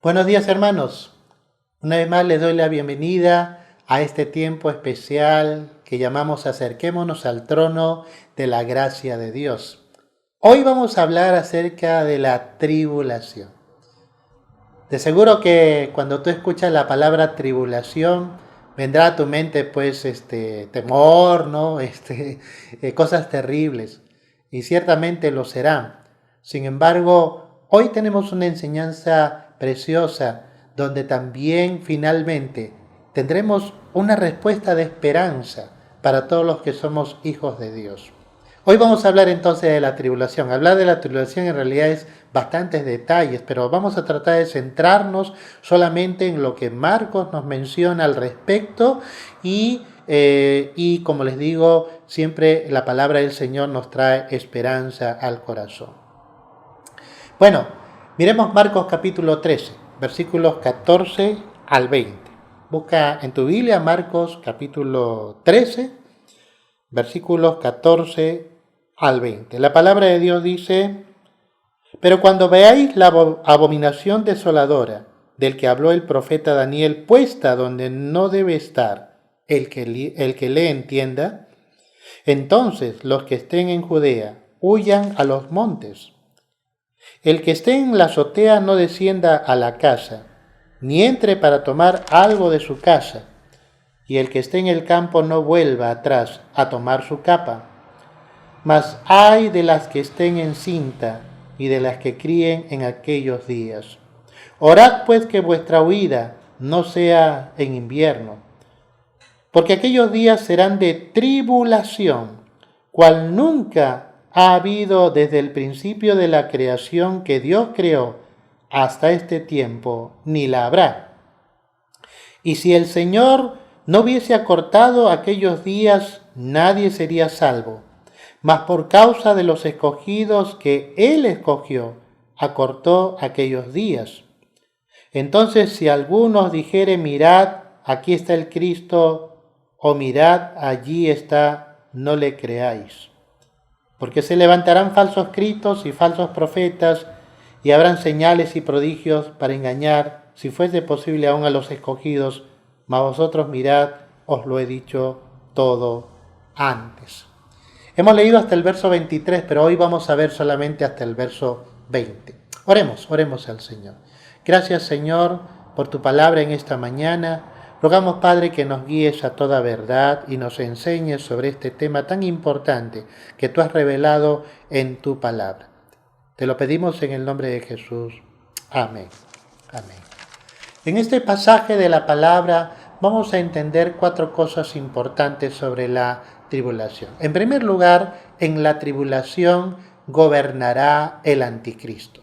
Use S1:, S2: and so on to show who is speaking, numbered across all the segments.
S1: Buenos días, hermanos. Una vez más les doy la bienvenida a este tiempo especial que llamamos Acerquémonos al trono de la gracia de Dios. Hoy vamos a hablar acerca de la tribulación. De seguro que cuando tú escuchas la palabra tribulación, vendrá a tu mente pues temor, ¿no? Cosas terribles. Y ciertamente lo serán. Sin embargo, hoy tenemos una enseñanza preciosa donde también finalmente tendremos una respuesta de esperanza para todos los que somos hijos de Dios. Hoy vamos a hablar entonces de la tribulación. Hablar de la tribulación en realidad es bastantes detalles, pero vamos a tratar de centrarnos solamente en lo que Marcos nos menciona al respecto y como les digo, siempre la palabra del Señor nos trae esperanza al corazón. Bueno, miremos Marcos capítulo 13, versículos 14 al 20. Busca en tu Biblia Marcos capítulo 13, versículos 14 al 20. La palabra de Dios dice: pero cuando veáis la abominación desoladora del que habló el profeta Daniel puesta donde no debe estar, el que le entienda, entonces los que estén en Judea huyan a los montes. El que esté en la azotea no descienda a la casa, ni entre para tomar algo de su casa, y el que esté en el campo no vuelva atrás a tomar su capa. Mas ay de las que estén en cinta y de las que críen en aquellos días. Orad pues que vuestra huida no sea en invierno, porque aquellos días serán de tribulación, cual nunca ha habido desde el principio de la creación que Dios creó hasta este tiempo, ni la habrá. Y si el Señor no hubiese acortado aquellos días, nadie sería salvo. Mas por causa de los escogidos que Él escogió, acortó aquellos días. Entonces, si algunos dijere, mirad, aquí está el Cristo, o mirad, allí está, no le creáis. Porque se levantarán falsos cristos y falsos profetas, y habrán señales y prodigios para engañar, si fuese posible aún a los escogidos, mas vosotros mirad, os lo he dicho todo antes. Hemos leído hasta el verso 23, pero hoy vamos a ver solamente hasta el verso 20. Oremos al Señor. Gracias, Señor, por tu palabra en esta mañana. Rogamos, Padre, que nos guíes a toda verdad y nos enseñes sobre este tema tan importante que tú has revelado en tu palabra. Te lo pedimos en el nombre de Jesús. Amén. Amén. En este pasaje de la palabra vamos a entender 4 cosas importantes sobre la tribulación. En primer lugar, en la tribulación gobernará el anticristo.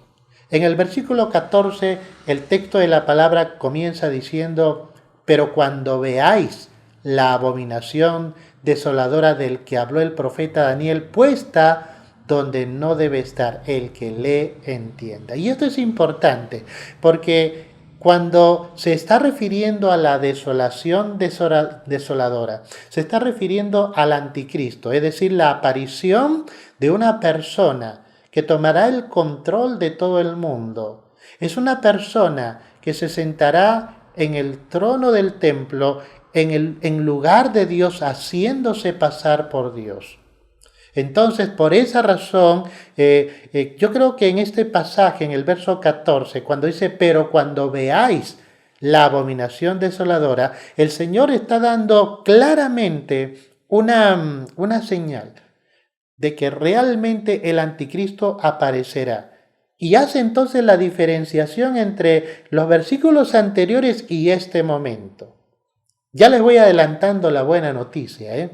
S1: En el versículo 14, el texto de la palabra comienza diciendo: pero cuando veáis la abominación desoladora del que habló el profeta Daniel puesta donde no debe estar, el que le entienda. Y esto es importante porque cuando se está refiriendo a la desolación desoladora, se está refiriendo al anticristo, es decir, la aparición de una persona que tomará el control de todo el mundo. Es una persona que se sentará en el trono del templo, en lugar de Dios, haciéndose pasar por Dios. Entonces, por esa razón, yo creo que en este pasaje, en el verso 14, cuando dice, pero cuando veáis la abominación desoladora, el Señor está dando claramente una señal de que realmente el anticristo aparecerá. Y hace entonces la diferenciación entre los versículos anteriores y este momento. Ya les voy adelantando la buena noticia.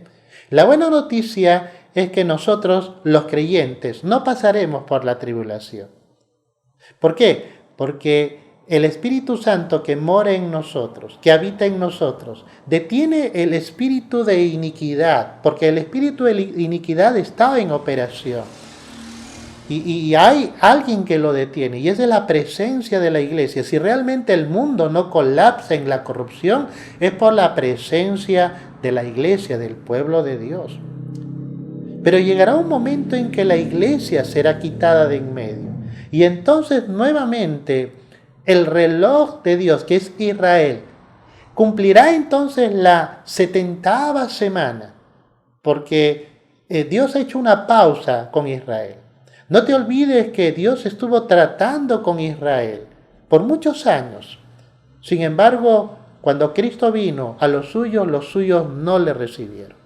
S1: La buena noticia es que nosotros, los creyentes, no pasaremos por la tribulación. ¿Por qué? Porque el Espíritu Santo que mora en nosotros, que habita en nosotros, detiene el espíritu de iniquidad, porque el espíritu de iniquidad está en operación. Y hay alguien que lo detiene, y es de la presencia de la iglesia. Si realmente el mundo no colapsa en la corrupción, es por la presencia de la iglesia, del pueblo de Dios. Pero llegará un momento en que la iglesia será quitada de en medio. Y entonces nuevamente el reloj de Dios, que es Israel, cumplirá entonces la 70ª semana, porque Dios ha hecho una pausa con Israel. No te olvides que Dios estuvo tratando con Israel por muchos años. Sin embargo, cuando Cristo vino a los suyos no le recibieron.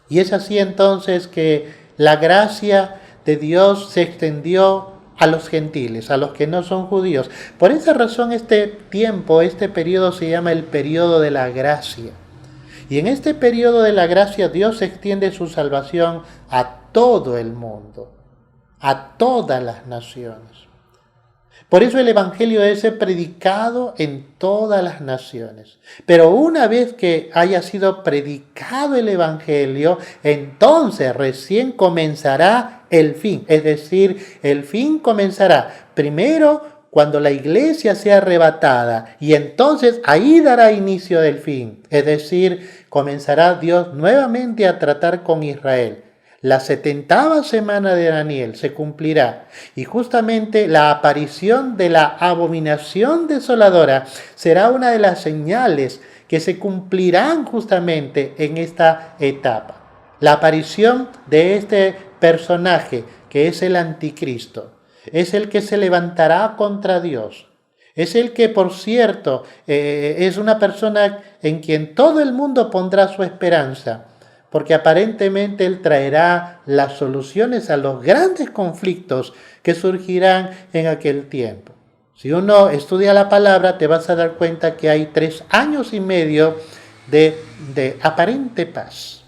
S1: Y es así entonces que la gracia de Dios se extendió a los gentiles, a los que no son judíos. Por esa razón este tiempo, este periodo se llama el periodo de la gracia. Y en este periodo de la gracia Dios extiende su salvación a todo el mundo, a todas las naciones. Por eso el Evangelio debe ser predicado en todas las naciones. Pero una vez que haya sido predicado el Evangelio, entonces recién comenzará el fin. Es decir, el fin comenzará primero cuando la iglesia sea arrebatada, y entonces ahí dará inicio del fin. Es decir, comenzará Dios nuevamente a tratar con Israel. La 70ª semana de Daniel se cumplirá, y justamente la aparición de la abominación desoladora será una de las señales que se cumplirán justamente en esta etapa. La aparición de este personaje, que es el anticristo, es el que se levantará contra Dios. Es el que, por cierto, es una persona en quien todo el mundo pondrá su esperanza, porque aparentemente él traerá las soluciones a los grandes conflictos que surgirán en aquel tiempo. Si uno estudia la palabra, te vas a dar cuenta que hay 3 años y medio de aparente paz,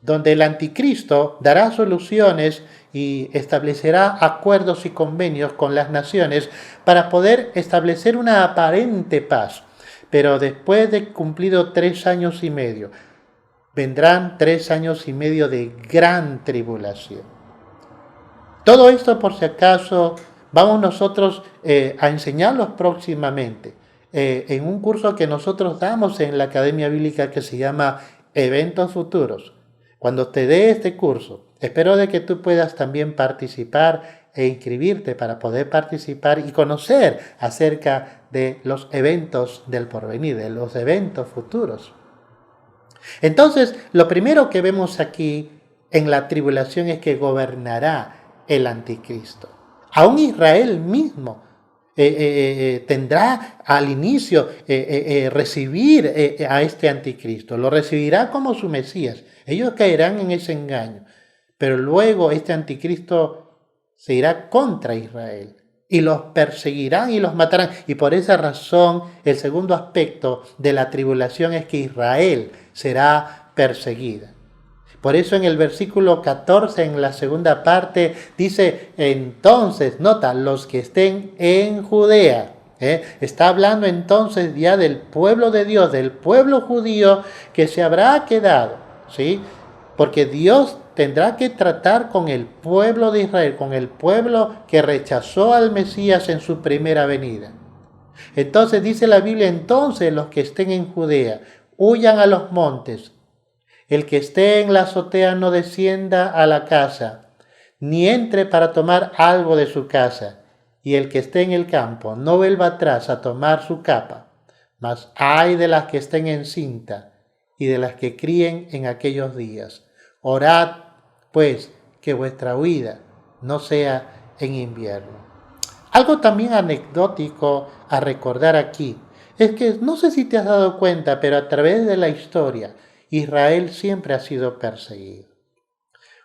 S1: donde el anticristo dará soluciones y establecerá acuerdos y convenios con las naciones para poder establecer una aparente paz. Pero después de cumplido 3 años y medio, vendrán 3 años y medio de gran tribulación. Todo esto, por si acaso, vamos nosotros a enseñarlos próximamente en un curso que nosotros damos en la Academia Bíblica que se llama Eventos Futuros. Cuando te dé este curso, espero de que tú puedas también participar e inscribirte para poder participar y conocer acerca de los eventos del porvenir, de los eventos futuros. Entonces, lo primero que vemos aquí en la tribulación es que gobernará el anticristo. Aún Israel mismo tendrá al inicio recibir a este anticristo. Lo recibirá como su Mesías. Ellos caerán en ese engaño. Pero luego este anticristo se irá contra Israel y los perseguirán y los matarán. Y por esa razón, el segundo aspecto de la tribulación es que Israel será perseguida. Por eso en el versículo 14, en la segunda parte, dice, entonces, nota, los que estén en Judea. Está hablando entonces ya del pueblo de Dios, del pueblo judío que se habrá quedado, ¿sí? Porque Dios tendrá que tratar con el pueblo de Israel, con el pueblo que rechazó al Mesías en su primera venida. Entonces dice la Biblia, entonces los que estén en Judea, huyan a los montes. El que esté en la azotea no descienda a la casa, ni entre para tomar algo de su casa. Y el que esté en el campo no vuelva atrás a tomar su capa. Mas ay de las que estén en cinta y de las que críen en aquellos días. Orad, pues, que vuestra huida no sea en invierno. Algo también anecdótico a recordar aquí es que no sé si te has dado cuenta, pero a través de la historia, Israel siempre ha sido perseguido.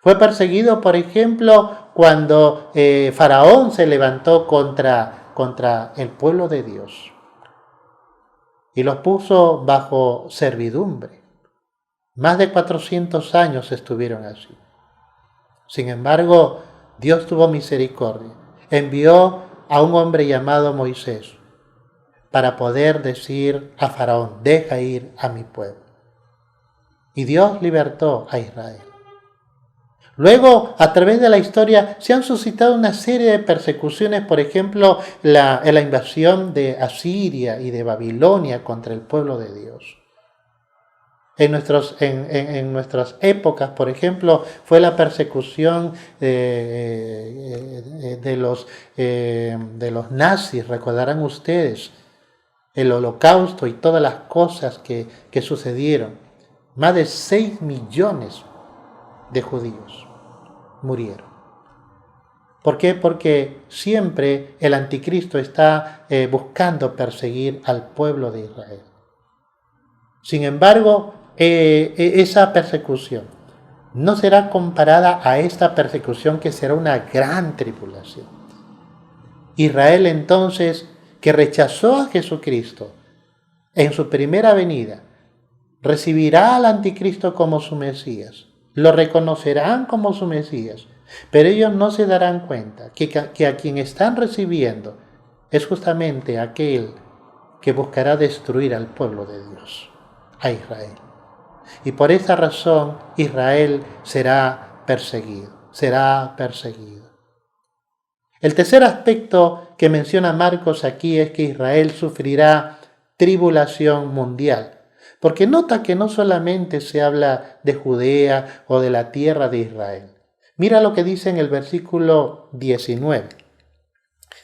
S1: Fue perseguido, por ejemplo, cuando Faraón se levantó contra el pueblo de Dios y los puso bajo servidumbre. Más de 400 años estuvieron así. Sin embargo, Dios tuvo misericordia. Envió a un hombre llamado Moisés para poder decir a Faraón, deja ir a mi pueblo. Y Dios libertó a Israel. Luego, a través de la historia, se han suscitado una serie de persecuciones, por ejemplo, la invasión de Asiria y de Babilonia contra el pueblo de Dios. En nuestras épocas, por ejemplo, fue la persecución de los nazis, recordarán ustedes, el Holocausto y todas las cosas que sucedieron. Más de 6 millones de judíos murieron. ¿Por qué? Porque siempre el anticristo está buscando perseguir al pueblo de Israel. Sin embargo, esa persecución no será comparada a esta persecución que será una gran tribulación. Israel entonces, que rechazó a Jesucristo en su primera venida, recibirá al anticristo como su Mesías, lo reconocerán como su Mesías, pero ellos no se darán cuenta que a quien están recibiendo es justamente aquel que buscará destruir al pueblo de Dios, a Israel. Y por esa razón Israel será perseguido. El tercer aspecto que menciona Marcos aquí es que Israel sufrirá tribulación mundial. Porque nota que no solamente se habla de Judea o de la tierra de Israel. Mira lo que dice en el versículo 19.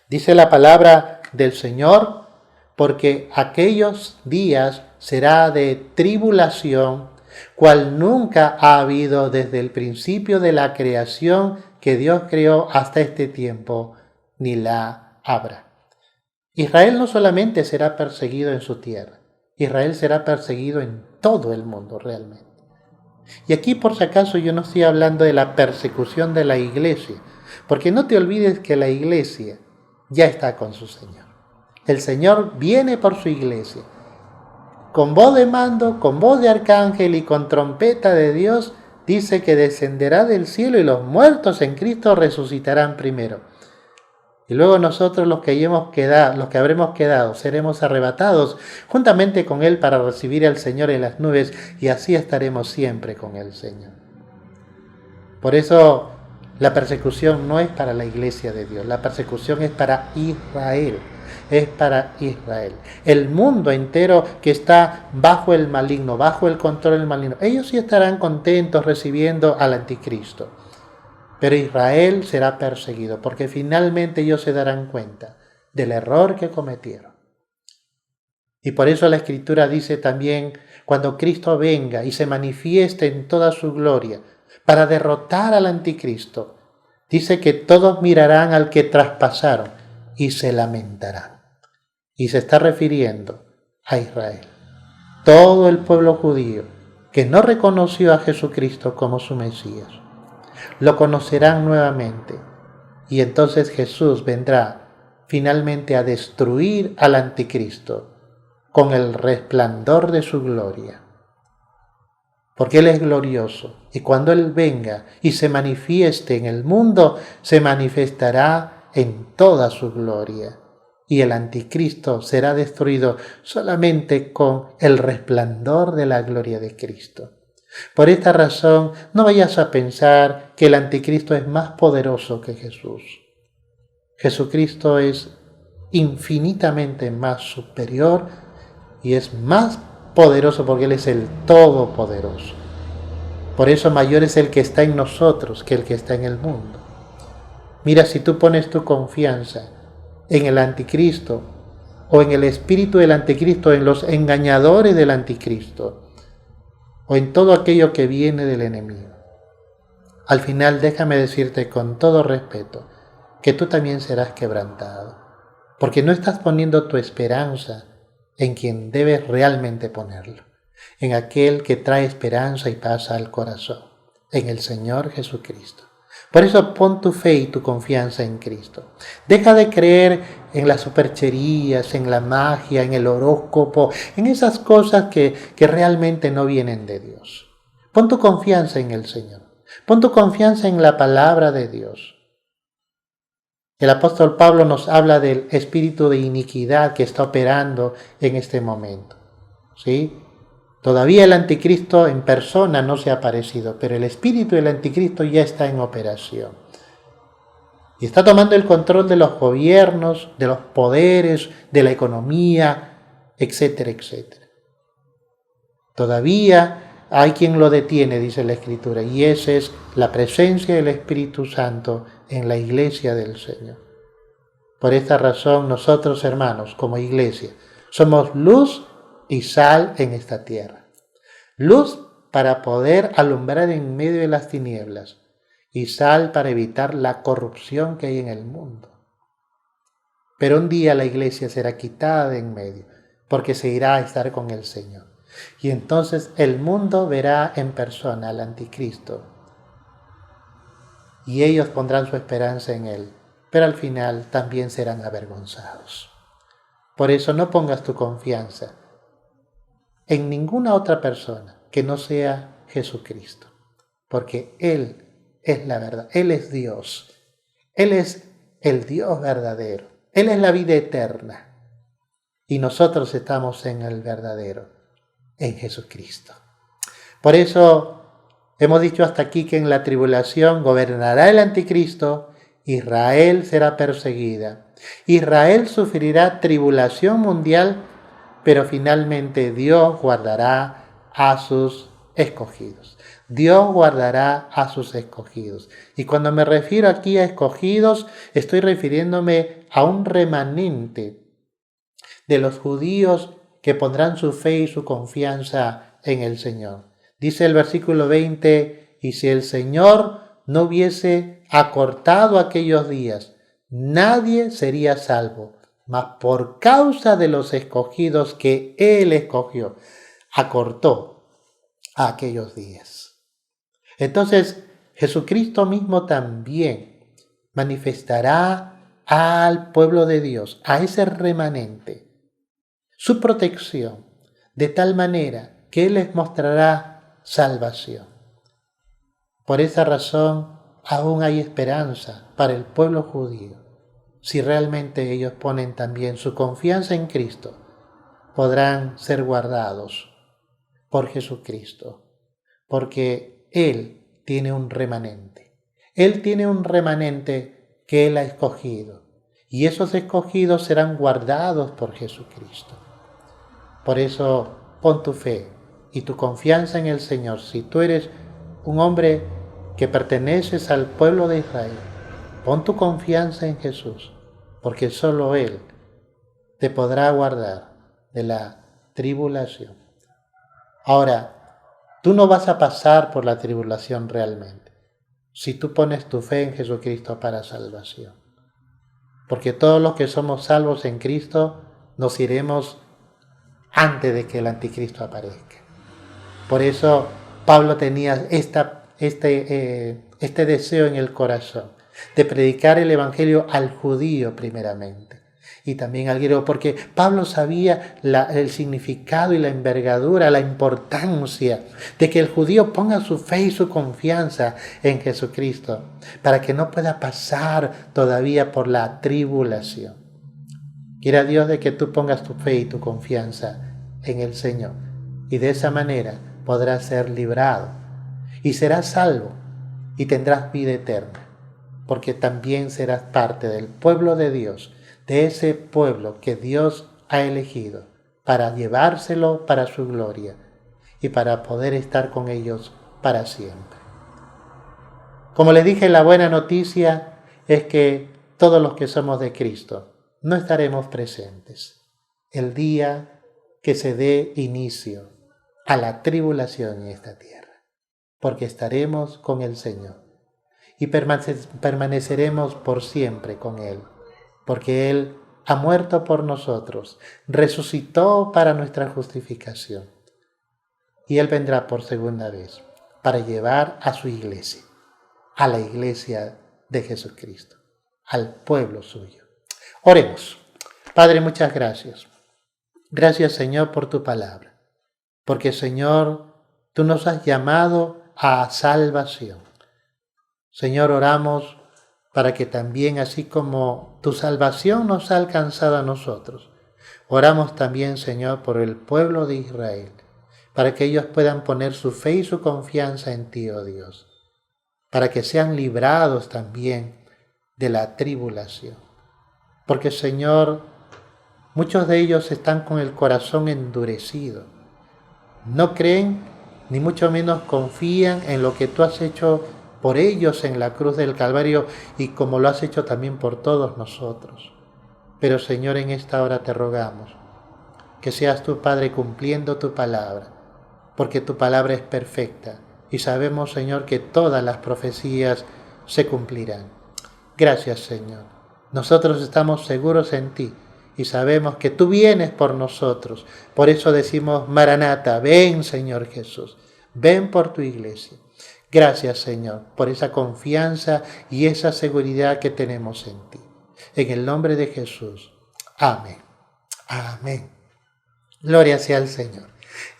S1: Dice la palabra del Señor, porque aquellos días será de tribulación, cual nunca ha habido desde el principio de la creación que Dios creó hasta este tiempo, ni la habrá. Israel no solamente será perseguido en su tierra, Israel será perseguido en todo el mundo realmente. Y aquí por si acaso yo no estoy hablando de la persecución de la iglesia, porque no te olvides que la iglesia ya está con su Señor. El Señor viene por su iglesia. Con voz de mando, con voz de arcángel y con trompeta de Dios, dice que descenderá del cielo y los muertos en Cristo resucitarán primero. Y luego nosotros los que habremos quedado, seremos arrebatados juntamente con Él para recibir al Señor en las nubes y así estaremos siempre con el Señor. Por eso la persecución no es para la iglesia de Dios, la persecución es para Israel. Es para Israel. El mundo entero que está bajo el maligno, bajo el control del maligno, ellos sí estarán contentos recibiendo al anticristo. Pero Israel será perseguido porque finalmente ellos se darán cuenta del error que cometieron. Y por eso la Escritura dice también, cuando Cristo venga y se manifieste en toda su gloria para derrotar al anticristo, dice que todos mirarán al que traspasaron y se lamentarán. Y se está refiriendo a Israel. Todo el pueblo judío que no reconoció a Jesucristo como su Mesías, lo conocerán nuevamente. Y entonces Jesús vendrá finalmente a destruir al anticristo con el resplandor de su gloria. Porque Él es glorioso. Y cuando Él venga y se manifieste en el mundo, se manifestará en toda su gloria. Y el anticristo será destruido solamente con el resplandor de la gloria de Cristo. Por esta razón, no vayas a pensar que el anticristo es más poderoso que Jesús. Jesucristo es infinitamente más superior y es más poderoso porque Él es el Todopoderoso. Por eso mayor es el que está en nosotros que el que está en el mundo. Mira, si tú pones tu confianza en el anticristo o en el espíritu del anticristo, en los engañadores del anticristo, o en todo aquello que viene del enemigo. Al final déjame decirte con todo respeto que tú también serás quebrantado, porque no estás poniendo tu esperanza en quien debes realmente ponerlo, en aquel que trae esperanza y paz al corazón, en el Señor Jesucristo. Por eso pon tu fe y tu confianza en Cristo. Deja de creer en las supercherías, en la magia, en el horóscopo, en esas cosas que realmente no vienen de Dios. Pon tu confianza en el Señor. Pon tu confianza en la palabra de Dios. El apóstol Pablo nos habla del espíritu de iniquidad que está operando en este momento. ¿Sí? Todavía el anticristo en persona no se ha aparecido, pero el espíritu del anticristo ya está en operación. Y está tomando el control de los gobiernos, de los poderes, de la economía, etcétera, etcétera. Todavía hay quien lo detiene, dice la Escritura, y esa es la presencia del Espíritu Santo en la iglesia del Señor. Por esta razón nosotros, hermanos, como iglesia, somos luz y sal en esta tierra. Luz para poder alumbrar en medio de las tinieblas y sal para evitar la corrupción que hay en el mundo. Pero un día la iglesia será quitada de en medio, porque se irá a estar con el Señor. Y entonces el mundo verá en persona al anticristo y ellos pondrán su esperanza en él, pero al final también serán avergonzados. Por eso no pongas tu confianza en ninguna otra persona que no sea Jesucristo, porque Él es la verdad, Él es Dios, Él es el Dios verdadero, Él es la vida eterna y nosotros estamos en el verdadero, en Jesucristo. Por eso hemos dicho hasta aquí que en la tribulación gobernará el anticristo, Israel será perseguida, Israel sufrirá tribulación mundial, pero finalmente Dios guardará a sus escogidos. Dios guardará a sus escogidos. Y cuando me refiero aquí a escogidos, estoy refiriéndome a un remanente de los judíos que pondrán su fe y su confianza en el Señor. Dice el versículo 20, y si el Señor no hubiese acortado aquellos días, nadie sería salvo, mas por causa de los escogidos que Él escogió, acortó a aquellos días. Entonces, Jesucristo mismo también manifestará al pueblo de Dios, a ese remanente, su protección, de tal manera que Él les mostrará salvación. Por esa razón, aún hay esperanza para el pueblo judío. Si realmente ellos ponen también su confianza en Cristo, podrán ser guardados por Jesucristo, porque Él tiene un remanente. Él tiene un remanente que Él ha escogido, y esos escogidos serán guardados por Jesucristo. Por eso, pon tu fe y tu confianza en el Señor. Si tú eres un hombre que perteneces al pueblo de Israel, pon tu confianza en Jesús, porque solo Él te podrá guardar de la tribulación. Ahora, tú no vas a pasar por la tribulación realmente, si tú pones tu fe en Jesucristo para salvación. Porque todos los que somos salvos en Cristo nos iremos antes de que el anticristo aparezca. Por eso Pablo tenía este deseo en el corazón de predicar el evangelio al judío primeramente y también al griego, porque Pablo sabía el significado y la envergadura, la importancia de que el judío ponga su fe y su confianza en Jesucristo para que no pueda pasar todavía por la tribulación. Quiera Dios de que tú pongas tu fe y tu confianza en el Señor y de esa manera podrás ser librado y serás salvo y tendrás vida eterna, porque también serás parte del pueblo de Dios, de ese pueblo que Dios ha elegido para llevárselo para su gloria y para poder estar con ellos para siempre. Como les dije, la buena noticia es que todos los que somos de Cristo no estaremos presentes el día que se dé inicio a la tribulación en esta tierra, porque estaremos con el Señor y permaneceremos por siempre con Él, porque Él ha muerto por nosotros, resucitó para nuestra justificación, y Él vendrá por segunda vez para llevar a su iglesia, a la iglesia de Jesucristo, al pueblo suyo. Oremos. Padre, muchas gracias. Gracias, Señor, por tu palabra, porque, Señor, tú nos has llamado a salvación. Señor, oramos para que también, así como tu salvación nos ha alcanzado a nosotros, oramos también, Señor, por el pueblo de Israel, para que ellos puedan poner su fe y su confianza en ti, oh Dios, para que sean librados también de la tribulación. Porque, Señor, muchos de ellos están con el corazón endurecido. No creen ni mucho menos confían en lo que tú has hecho por ellos en la cruz del Calvario y como lo has hecho también por todos nosotros. Pero Señor, en esta hora te rogamos que seas tu Padre cumpliendo tu palabra, porque tu palabra es perfecta y sabemos, Señor, que todas las profecías se cumplirán. Gracias, Señor. Nosotros estamos seguros en ti y sabemos que tú vienes por nosotros. Por eso decimos, Maranata, ven, Señor Jesús, ven por tu iglesia. Gracias, Señor, por esa confianza y esa seguridad que tenemos en ti. En el nombre de Jesús. Amén. Amén. Gloria sea al Señor.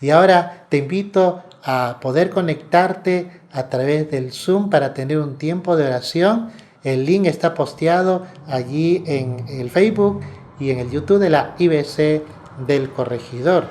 S1: Y ahora te invito a poder conectarte a través del Zoom para tener un tiempo de oración. El link está posteado allí en el Facebook y en el YouTube de la IBC del Corregidor.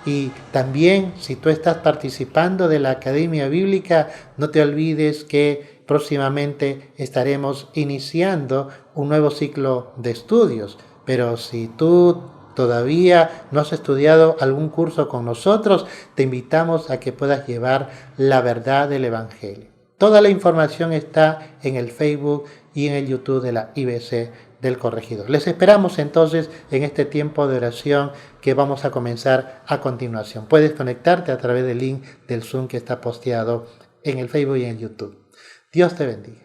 S1: Y también, si tú estás participando de la Academia Bíblica, no te olvides que próximamente estaremos iniciando un nuevo ciclo de estudios. Pero si tú todavía no has estudiado algún curso con nosotros, te invitamos a que puedas llevar la verdad del Evangelio. Toda la información está en el Facebook y en el YouTube de la IBC del Corregidor. Les esperamos entonces en este tiempo de oración que vamos a comenzar a continuación. Puedes conectarte a través del link del Zoom que está posteado en el Facebook y en el YouTube. Dios te bendiga.